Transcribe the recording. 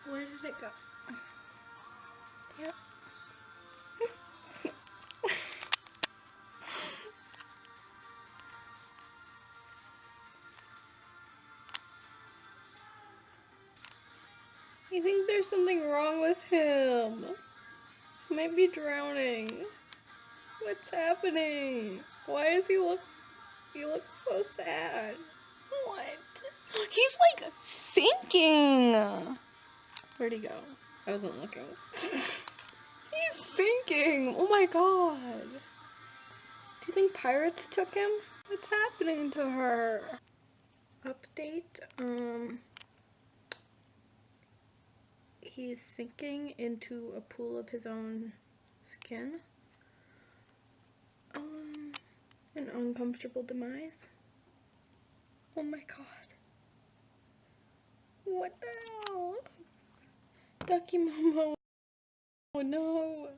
Where did it go? Yep. I think there's something wrong with him. He might be drowning. What's happening? Why does he looks so sad? What? He's like sinking. Where'd he go? I wasn't looking. He's sinking. Oh my god. Do you think pirates took him? What's happening to her? Update, he's sinking into a pool of his own skin. An uncomfortable demise. Oh my god. What the hell? Ducky Momo. Oh no.